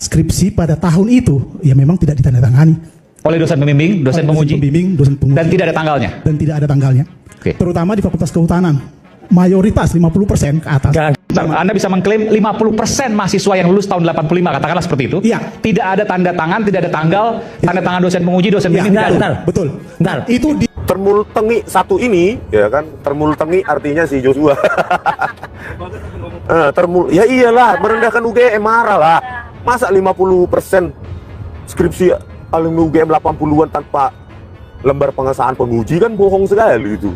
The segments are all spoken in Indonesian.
skripsi pada tahun itu ya memang tidak ditandatangani oleh dosen pembimbing, dosen penguji, dosen penguji, dan tidak ada tanggalnya. Dan tidak ada tanggalnya. Oke. Terutama di Fakultas Kehutanan, mayoritas 50% ke atas. Anda bisa mengklaim 50% mahasiswa yang lulus tahun 85, katakanlah seperti itu. Iya. Tidak ada tanda tangan, tidak ada tanggal, tanda tangan dosen penguji, dosen Ya, pembimbing. betul. Itu di Termul Tengi satu ini, ya kan? Termul Tengi artinya si Joshua. Ya iyalah, merendahkan UGM, marah lah. Masa 50% skripsi alumni UGM 80-an tanpa lembar pengesahan penguji, kan bohong sekali itu.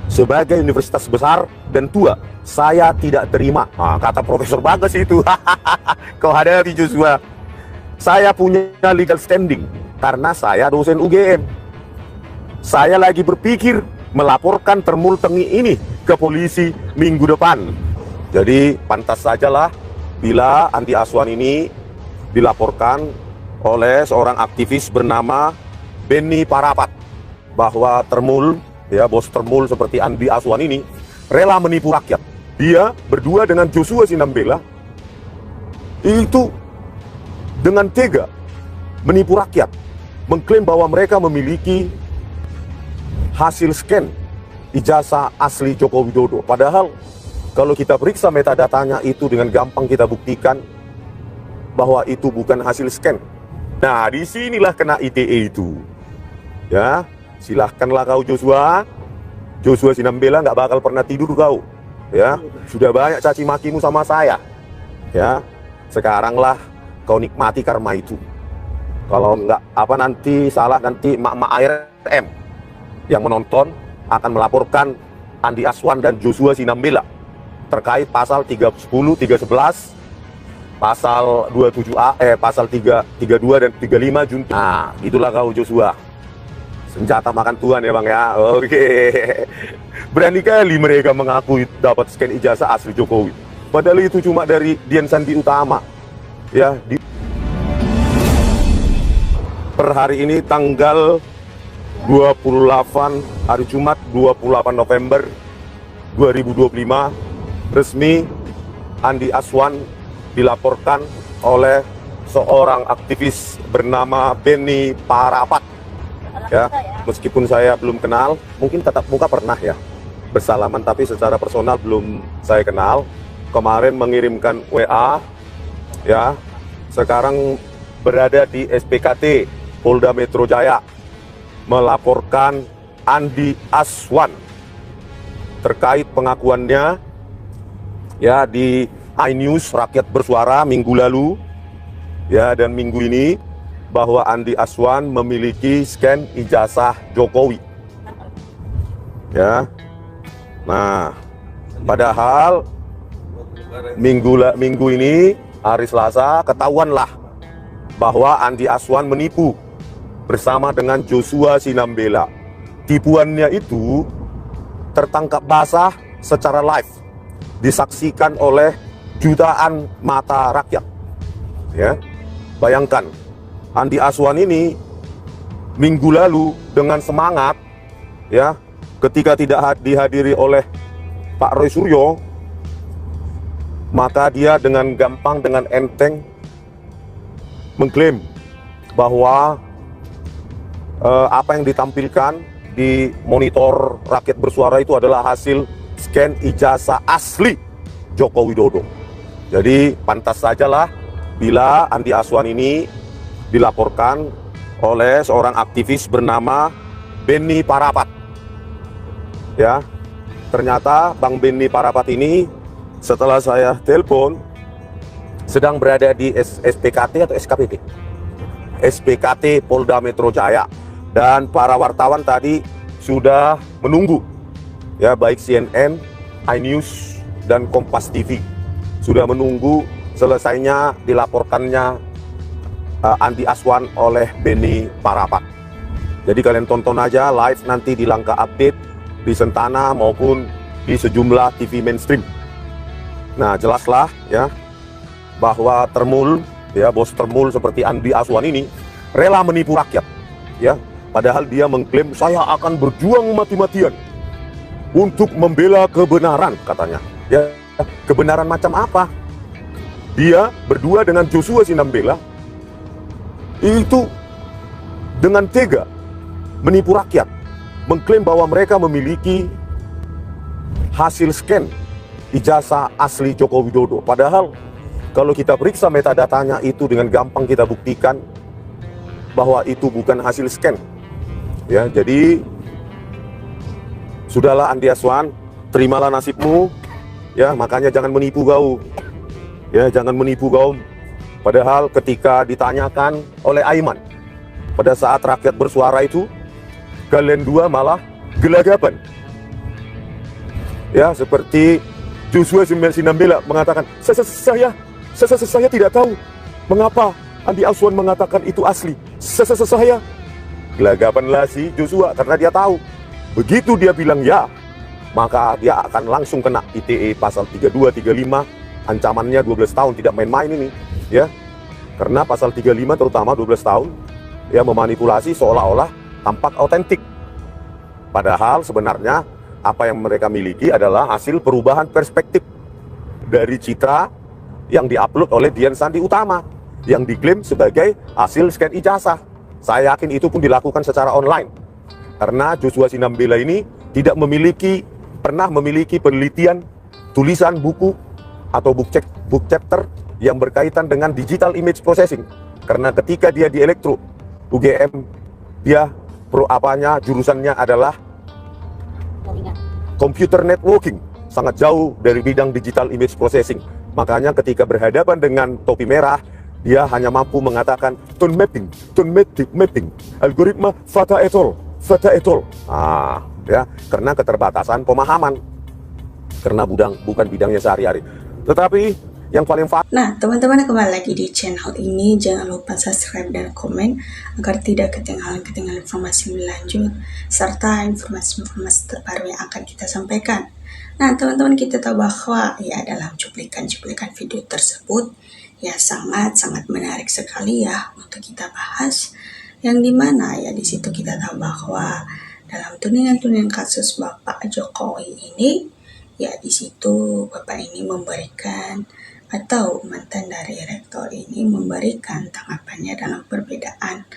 Sebagai universitas besar dan tua, saya tidak terima. Nah, kata Profesor Bagas itu. Kau hadapi Joshua. Saya punya legal standing karena saya dosen UGM. Saya lagi berpikir melaporkan Termul Tengi ini ke polisi minggu depan. Jadi pantas sajalah bila anti asuhan ini dilaporkan oleh seorang aktivis bernama Benny Parapat, bahwa Termul, ya bos Termul seperti Andi Asuhan ini rela menipu rakyat. Dia berdua dengan Joshua Sinambela itu dengan tega menipu rakyat, mengklaim bahwa mereka memiliki hasil scan ijazah asli Joko Widodo. Padahal kalau kita periksa metadatanya itu dengan gampang kita buktikan bahwa itu bukan hasil scan. Nah, disinilah kena ITE itu. Ya, silahkanlah kau Joshua Sinambela, nggak bakal pernah tidur kau. Ya, sudah banyak caci makimu sama saya. Ya, sekaranglah kau nikmati karma itu. Kalau nggak nanti salah, nanti mak-mak ARM yang menonton akan melaporkan Andi Aswan dan Joshua Sinambela terkait pasal 310, 311, pasal 27A, pasal 332 dan 35 junta. Nah, gitulah kau Joshua. Senjata makan Tuhan ya Bang ya. Oke. Berani kali mereka mengaku dapat scan ijazah asli Jokowi. Padahal itu cuma dari Dian Sandi Utama. Ya, per hari ini tanggal 28 hari Jumat 28 November 2025 resmi Andi Aswan dilaporkan oleh seorang aktivis bernama Benny Parapat. Ya, meskipun saya belum kenal, mungkin tatap muka pernah ya bersalaman, tapi secara personal belum saya kenal. Kemarin mengirimkan WA, ya, sekarang berada di SPKT Polda Metro Jaya melaporkan Andi Aswan terkait pengakuannya ya di iNews Rakyat Bersuara minggu lalu, ya, dan minggu ini bahwa Andi Aswan memiliki scan ijazah Jokowi. Ya. Nah, padahal minggu ini hari Selasa ketahuanlah bahwa Andi Aswan menipu bersama dengan Joshua Sinambela. Tipuannya itu tertangkap basah secara live, disaksikan oleh jutaan mata rakyat. Ya, bayangkan Andi Aswan ini minggu lalu dengan semangat, ya, ketika tidak dihadiri oleh Pak Roy Suryo, maka dia dengan gampang, dengan enteng mengklaim bahwa apa yang ditampilkan di monitor Rakyat Bersuara itu adalah hasil scan ijazah asli Joko Widodo. Jadi pantas sajalah bila Andi Aswan ini dilaporkan oleh seorang aktivis bernama Benny Parapat. Ya, ternyata Bang Benny Parapat ini setelah saya telepon sedang berada di SPKT atau SKPD? SPKT Polda Metro Jaya. Dan para wartawan tadi sudah menunggu, ya, baik CNN, iNews, dan Kompas TV sudah menunggu selesainya dilaporkannya Andi Aswan oleh Benny Parapat. Jadi kalian tonton aja live nanti di Langkah Update, di Sentana maupun di sejumlah TV mainstream. Nah, jelaslah ya bahwa Termul, ya, bos Termul seperti Andi Aswan ini rela menipu rakyat, ya. Padahal dia mengklaim saya akan berjuang mati-matian untuk membela kebenaran, katanya. Ya, kebenaran macam apa? dia berdua dengan Joshua Sinambela itu dengan tega menipu rakyat, mengklaim bahwa mereka memiliki hasil scan ijazah asli Joko Widodo. Padahal kalau kita periksa metadatanya itu dengan gampang kita buktikan bahwa itu bukan hasil scan. Ya, jadi sudahlah Andi Aswan, terimalah nasibmu. Ya, makanya jangan menipu kau. Ya, jangan menipu kau. Padahal ketika ditanyakan oleh Aiman, pada saat rakyat bersuara itu, kalian dua malah gelagapan. Ya, seperti Joshua Sinambela mengatakan, saya tidak tahu mengapa Andi Aswan mengatakan itu asli. Saya gelagapanlah si Joshua karena dia tahu. Begitu dia bilang ya, maka dia akan langsung kena ITE pasal 32, 35, ancamannya 12 tahun, tidak main-main ini. Ya, karena pasal 35 terutama 12 tahun, ya, memanipulasi seolah-olah tampak autentik. Padahal sebenarnya apa yang mereka miliki adalah hasil perubahan perspektif dari citra yang diupload oleh Dian Sandi Utama yang diklaim sebagai hasil scan ijazah. Saya yakin itu pun dilakukan secara online karena Joshua Sinambela ini tidak pernah memiliki penelitian, tulisan buku atau book chapter yang berkaitan dengan digital image processing. Karena ketika dia di elektro UGM, dia jurusannya adalah computer networking, sangat jauh dari bidang digital image processing. Makanya ketika berhadapan dengan topi merah, dia hanya mampu mengatakan tone mapping, algoritma Fata et al. Ya, karena keterbatasan pemahaman, karena bukan bidangnya sehari-hari. Tetapi yang paling Nah, teman-teman, kembali lagi di channel ini. Jangan lupa subscribe dan komen agar tidak ketinggalan informasi lebih lanjut serta informasi-informasi terbaru yang akan kita sampaikan. Nah, teman-teman, kita tahu bahwa ya dalam cuplikan-cuplikan video tersebut ya sangat-sangat menarik sekali ya untuk kita bahas, yang dimana ya di situ kita tahu bahwa dalam tudingan-tudingan kasus Bapak Jokowi ini ya di situ Bapak ini memberikan atau mantan dari rektor ini memberikan tanggapannya dalam perbedaan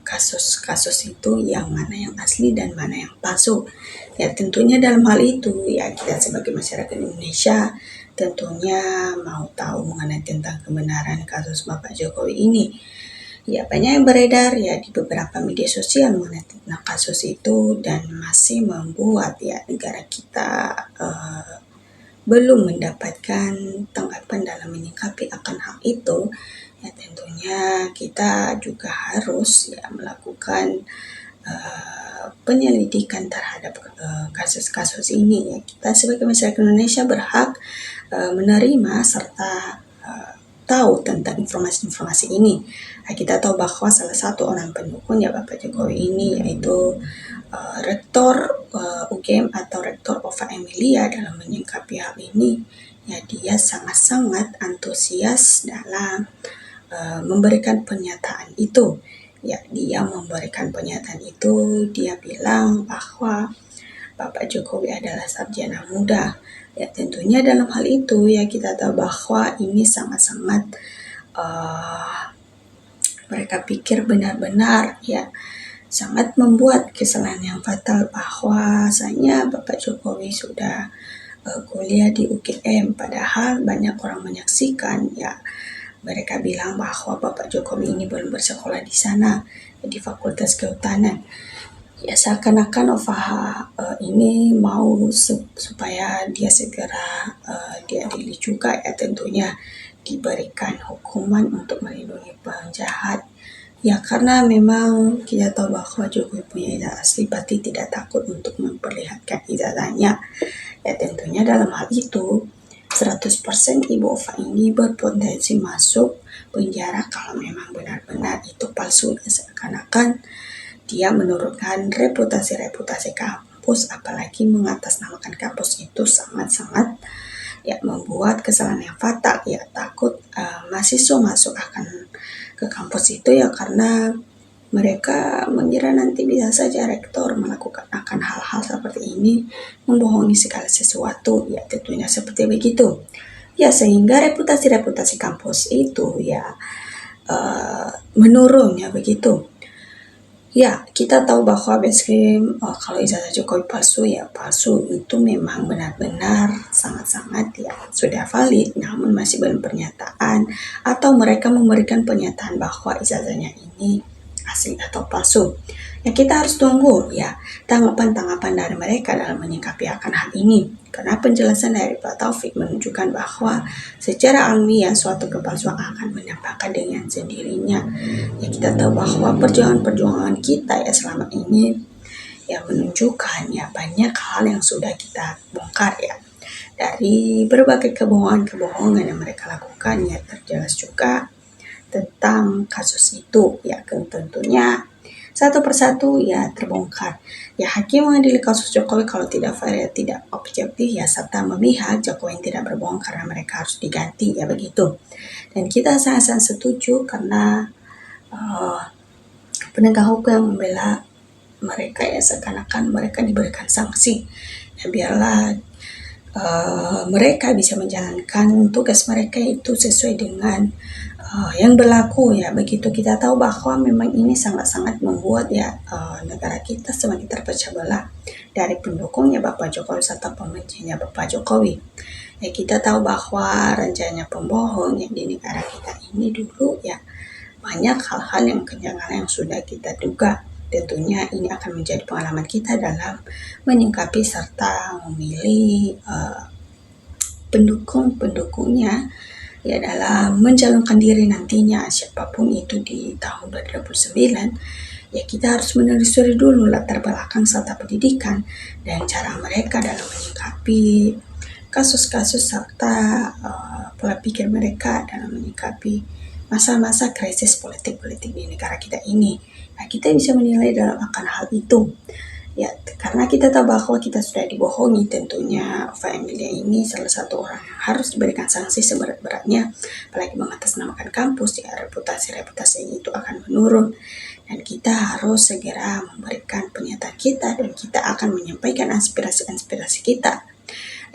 kasus-kasus itu, yang mana yang asli dan mana yang palsu. Ya tentunya dalam hal itu ya kita sebagai masyarakat Indonesia tentunya mau tahu mengenai tentang kebenaran kasus Bapak Jokowi ini. Ya banyak yang beredar ya di beberapa media sosial mengenai tentang kasus itu dan masih membuat ya negara kita belum mendapatkan tanggapan dalam menyikapi akan hal itu. Ya tentunya kita juga harus ya melakukan penyelidikan terhadap kasus-kasus ini. Ya kita sebagai masyarakat Indonesia berhak menerima serta tahu tentang informasi-informasi ini. Nah, kita tahu bahwa salah satu orang pendukung ya Bapak Jokowi ini yaitu rektor UGM atau rektor Ova Emilia dalam menyikapi hal ini. Ya dia sangat-sangat antusias dalam memberikan pernyataan itu. Ya dia memberikan pernyataan itu, dia bilang bahwa Bapak Jokowi adalah sarjana muda. Ya tentunya dalam hal itu ya kita tahu bahwa ini sangat-sangat mereka pikir benar-benar ya sangat membuat kesalahan yang fatal, bahwasanya Bapak Jokowi sudah kuliah di UGM, padahal banyak orang menyaksikan ya mereka bilang bahwa Bapak Jokowi ini belum bersekolah di sana di Fakultas Kehutanan. Ya seakan-akan ini mau supaya dia segera diadili juga ya tentunya diberikan hukuman untuk melindungi penjahat. Ya karena memang kita tahu bahwa Jokowi punya ijazah asli, berarti tidak takut untuk memperlihatkan ijazahnya. Ya tentunya dalam hal itu 100% Ibu Ova ini berpotensi masuk penjara kalau memang benar-benar itu palsu. Seakan-akan dia menurunkan reputasi kampus, apalagi mengatasnamakan kampus itu sangat-sangat ya membuat kesalahan yang fatal. Ya takut mahasiswa masuk akan ke kampus itu ya karena mereka mengira nanti bisa saja rektor melakukan akan hal-hal seperti ini, membohongi segala sesuatu. Ya tentunya seperti begitu. Ya, sehingga reputasi kampus itu ya menurun ya begitu. Ya, kita tahu bahwa basecamp kalau ijazah Jokowi palsu ya palsu, itu memang benar-benar sangat-sangat ya sudah valid, namun masih belum pernyataan atau mereka memberikan pernyataan bahwa ijazahnya ini asli atau palsu. Ya, kita harus tunggu ya tanggapan-tanggapan dari mereka dalam menyikapi akan hal ini. Karena penjelasan dari Pak Taufik menunjukkan bahwa secara alamiah suatu kepalsuan akan menampakkan dengan sendirinya. Ya, kita tahu bahwa perjuangan-perjuangan kita ya selama ini ya menunjukkan ya banyak hal yang sudah kita bongkar ya. Dari berbagai kebohongan-kebohongan yang mereka lakukan ya terjelas juga tentang kasus itu ya, tentunya satu persatu ya terbongkar. Ya, hakim mengadili kasus Jokowi kalau tidak fair, tidak objektif ya, serta memihak Jokowi yang tidak berbohong karena mereka harus diganti ya begitu. Dan kita sangat-sangat setuju karena penegak hukum yang membela mereka ya seakan-akan mereka diberikan sanksi. Ya, biarlah mereka bisa menjalankan tugas mereka itu sesuai dengan yang berlaku ya begitu. Kita tahu bahwa memang ini sangat-sangat membuat ya negara kita semakin terpecah belah dari pendukungnya Bapak Jokowi serta pembencinya Bapak Jokowi. Ya, kita tahu bahwa rencananya pembohong yang di negara kita ini dulu ya banyak hal-hal yang kejanggalan yang sudah kita duga. Tentunya ini akan menjadi pengalaman kita dalam menyikapi serta memilih pendukung-pendukungnya ya dalam mencalonkan diri nantinya siapapun itu di tahun 2029. Ya, kita harus menelusuri dulu latar belakang serta pendidikan dan cara mereka dalam menyikapi kasus-kasus serta pola pikir mereka dalam menyikapi masa-masa krisis politik-politik di negara kita ini. Nah, kita bisa menilai dalam akan hal itu. Ya, karena kita tahu bahwa kita sudah dibohongi, tentunya Emilia ini salah satu orang yang harus diberikan sanksi seberat-beratnya, apalagi mengatasnamakan kampus, ya reputasi itu akan menurun. Dan kita harus segera memberikan pernyataan kita dan kita akan menyampaikan aspirasi-aspirasi kita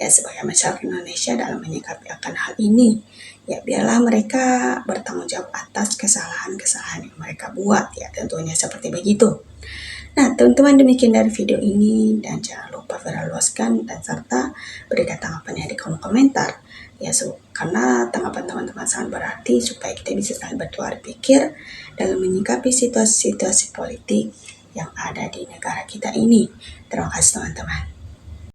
ya sebagai masyarakat Indonesia dalam menyikapi akan hal ini. Ya, biarlah mereka bertanggung jawab atas kesalahan-kesalahan yang mereka buat ya, tentunya seperti begitu. Nah, teman-teman, demikian dari video ini dan jangan lupa viral luaskan dan serta berikan tanggapannya di kolom komentar ya, karena tanggapan teman-teman sangat berarti supaya kita bisa saling bertukar pikir dalam menyikapi situasi-situasi politik yang ada di negara kita ini. Terima kasih teman-teman.